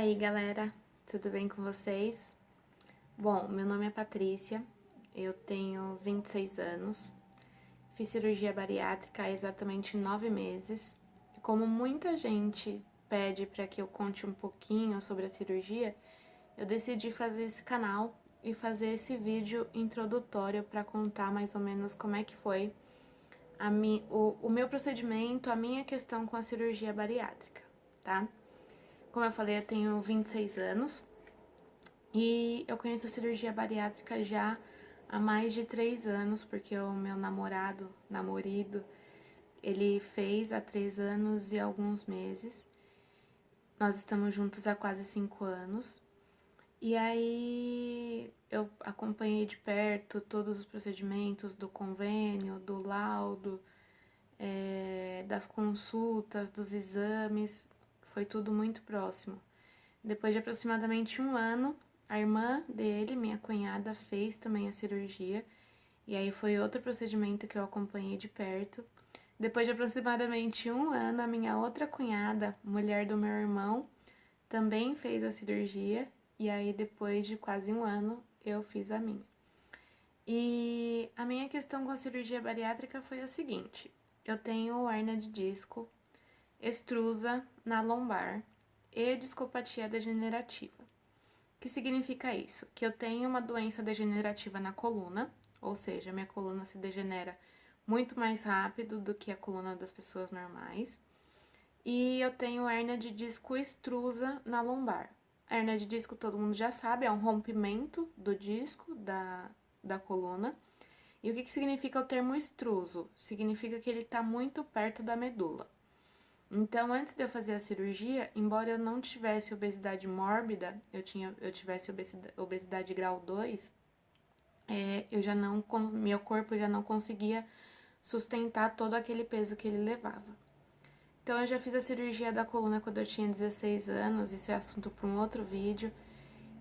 aí, galera, tudo bem com vocês? Bom, meu nome é Patrícia, eu tenho 26 anos, fiz cirurgia bariátrica há exatamente 9 meses. E como muita gente pede para que eu conte um pouquinho sobre a cirurgia, eu decidi fazer esse canal e fazer esse vídeo introdutório para contar mais ou menos como é que foi o meu procedimento, a minha questão com a cirurgia bariátrica, tá? Como eu falei, eu tenho 26 anos e eu conheço a cirurgia bariátrica já há mais de 3 anos, porque o meu namorado, ele fez há 3 anos e alguns meses. Nós estamos juntos há quase 5 anos. E aí eu acompanhei de perto todos os procedimentos do convênio, do laudo, das consultas, dos exames. Foi tudo muito próximo. Depois de aproximadamente 1 ano, a irmã dele, minha cunhada, fez também a cirurgia. E aí foi outro procedimento que eu acompanhei de perto. Depois de aproximadamente 1 ano, a minha outra cunhada, mulher do meu irmão, também fez a cirurgia. E aí depois de quase 1 ano, eu fiz a minha. E a minha questão com a cirurgia bariátrica foi a seguinte: eu tenho hérnia de disco, extrusa na lombar e discopatia degenerativa. O que significa isso? Que eu tenho uma doença degenerativa na coluna, ou seja, minha coluna se degenera muito mais rápido do que a coluna das pessoas normais. E eu tenho hérnia de disco extrusa na lombar. A hérnia de disco todo mundo já sabe, é um rompimento do disco da coluna. E o que significa o termo extruso? Significa que ele está muito perto da medula. Então, antes de eu fazer a cirurgia, embora eu não tivesse obesidade mórbida, eu tivesse obesidade grau 2, meu corpo já não conseguia sustentar todo aquele peso que ele levava. Então, eu já fiz a cirurgia da coluna quando eu tinha 16 anos, isso é assunto para um outro vídeo.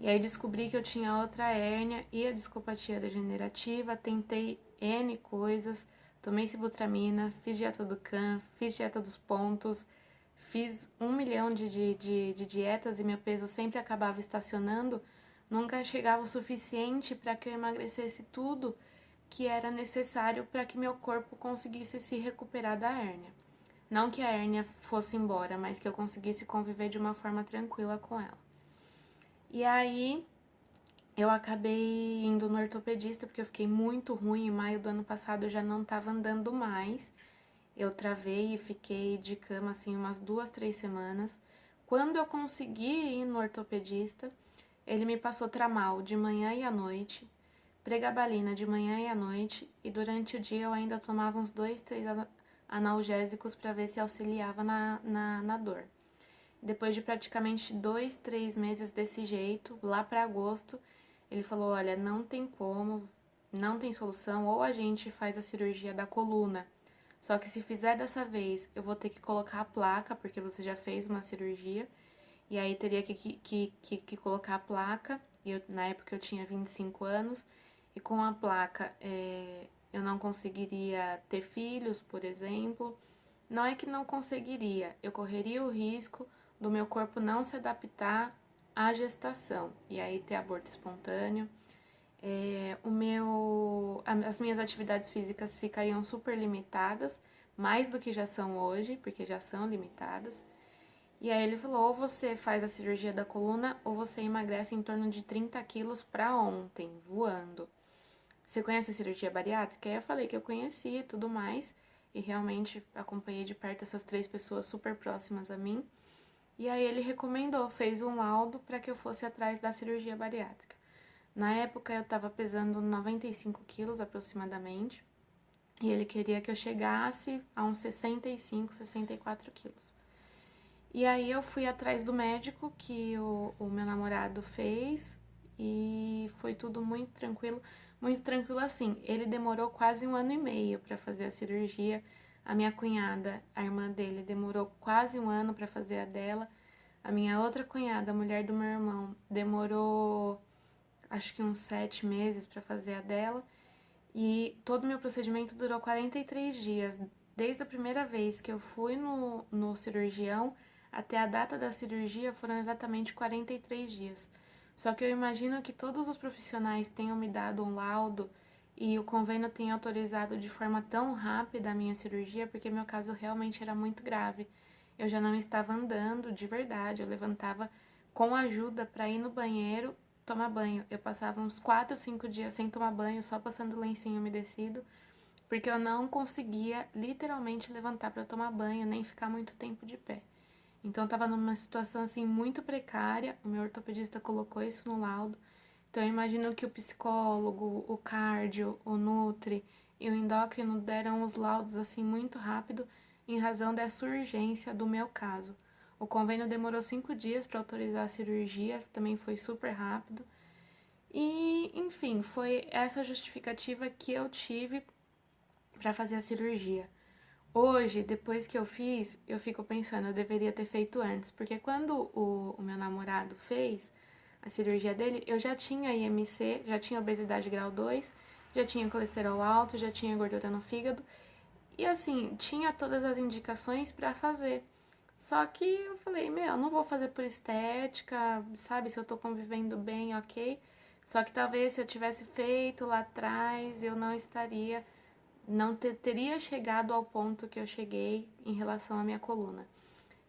E aí descobri que eu tinha outra hérnia e a discopatia degenerativa, tentei N coisas, tomei sibutramina, fiz dieta do CAN, fiz dieta dos pontos, fiz 1 milhão de dietas e meu peso sempre acabava estacionando, nunca chegava o suficiente para que eu emagrecesse tudo que era necessário para que meu corpo conseguisse se recuperar da hérnia. Não que a hérnia fosse embora, mas que eu conseguisse conviver de uma forma tranquila com ela. E aí eu acabei indo no ortopedista porque eu fiquei muito ruim. Em maio do ano passado eu já não estava andando mais. Eu travei e fiquei de cama assim umas 2, 3 semanas. Quando eu consegui ir no ortopedista, ele me passou tramal de manhã e à noite, pregabalina de manhã e à noite, e durante o dia eu ainda tomava uns 2, 3 analgésicos para ver se auxiliava na dor. Depois de praticamente 2, 3 meses desse jeito, lá para agosto, ele falou: olha, não tem como, não tem solução, ou a gente faz a cirurgia da coluna. Só que se fizer dessa vez, eu vou ter que colocar a placa, porque você já fez uma cirurgia, e aí teria que colocar a placa. E na época eu tinha 25 anos, e com a placa eu não conseguiria ter filhos, por exemplo. Não é que não conseguiria, eu correria o risco do meu corpo não se adaptar à gestação e aí ter aborto espontâneo. As minhas atividades físicas ficariam super limitadas, mais do que já são hoje, porque já são limitadas. E aí ele falou: ou você faz a cirurgia da coluna, ou você emagrece em torno de 30 quilos para ontem, voando. Você conhece a cirurgia bariátrica? Aí eu falei que eu conhecia e tudo mais, e realmente acompanhei de perto essas 3 pessoas super próximas a mim. E aí ele recomendou, fez um laudo para que eu fosse atrás da cirurgia bariátrica. Na época eu estava pesando 95 quilos aproximadamente, e ele queria que eu chegasse a uns 65, 64 quilos. E aí eu fui atrás do médico que o meu namorado fez, e foi tudo muito tranquilo assim. Ele demorou quase 1 ano e meio para fazer a cirurgia. A minha cunhada, a irmã dele, demorou quase 1 ano para fazer a dela. A minha outra cunhada, a mulher do meu irmão, demorou acho que uns 7 meses para fazer a dela. E todo o meu procedimento durou 43 dias. Desde a primeira vez que eu fui no cirurgião até a data da cirurgia foram exatamente 43 dias. Só que eu imagino que todos os profissionais tenham me dado um laudo e o convênio tenha autorizado de forma tão rápida a minha cirurgia, porque meu caso realmente era muito grave. Eu já não estava andando de verdade, eu levantava com ajuda para ir no banheiro tomar banho. Eu passava uns 4, 5 dias sem tomar banho, só passando lencinho umedecido, porque eu não conseguia literalmente levantar para tomar banho, nem ficar muito tempo de pé. Então eu tava numa situação assim muito precária, o meu ortopedista colocou isso no laudo. Então eu imagino que o psicólogo, o cardio, o nutri e o endócrino deram os laudos assim muito rápido em razão dessa urgência do meu caso. O convênio demorou 5 dias para autorizar a cirurgia, também foi super rápido. E, enfim, foi essa justificativa que eu tive para fazer a cirurgia. Hoje, depois que eu fiz, eu fico pensando, eu deveria ter feito antes, porque quando o meu namorado fez a cirurgia dele, eu já tinha IMC, já tinha obesidade grau 2, já tinha colesterol alto, já tinha gordura no fígado, e assim, tinha todas as indicações para fazer. Só que eu falei, meu, não vou fazer por estética, sabe? Se eu tô convivendo bem, ok. Só que talvez se eu tivesse feito lá atrás, eu não estaria, não teria chegado ao ponto que eu cheguei em relação à minha coluna.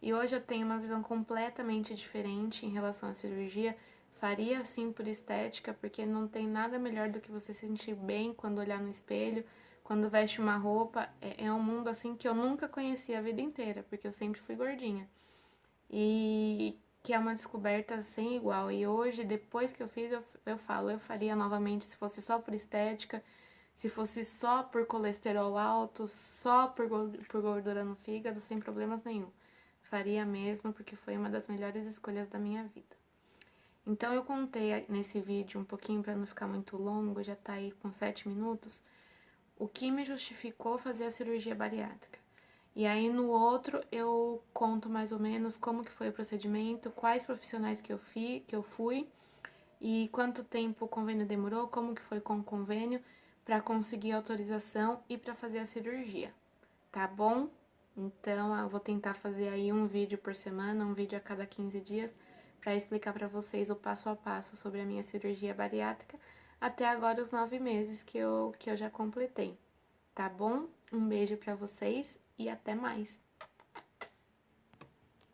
E hoje eu tenho uma visão completamente diferente em relação à cirurgia. Faria sim por estética, porque não tem nada melhor do que você se sentir bem quando olhar no espelho, quando veste uma roupa. É um mundo assim que eu nunca conheci a vida inteira, porque eu sempre fui gordinha. E que é uma descoberta sem igual. E hoje, depois que eu fiz, eu falo, eu faria novamente se fosse só por estética, se fosse só por colesterol alto, só por gordura no fígado, sem problemas nenhum. Faria mesmo, porque foi uma das melhores escolhas da minha vida. Então eu contei nesse vídeo um pouquinho para não ficar muito longo, já tá aí com 7 minutos, o que me justificou fazer a cirurgia bariátrica. E aí no outro eu conto mais ou menos como que foi o procedimento, quais profissionais que eu fui e quanto tempo o convênio demorou, como que foi com o convênio para conseguir autorização e para fazer a cirurgia, tá bom? Então eu vou tentar fazer aí um vídeo por semana, um vídeo a cada 15 dias, para explicar para vocês o passo a passo sobre a minha cirurgia bariátrica, até agora os 9 meses que eu já completei, tá bom? Um beijo para vocês e até mais!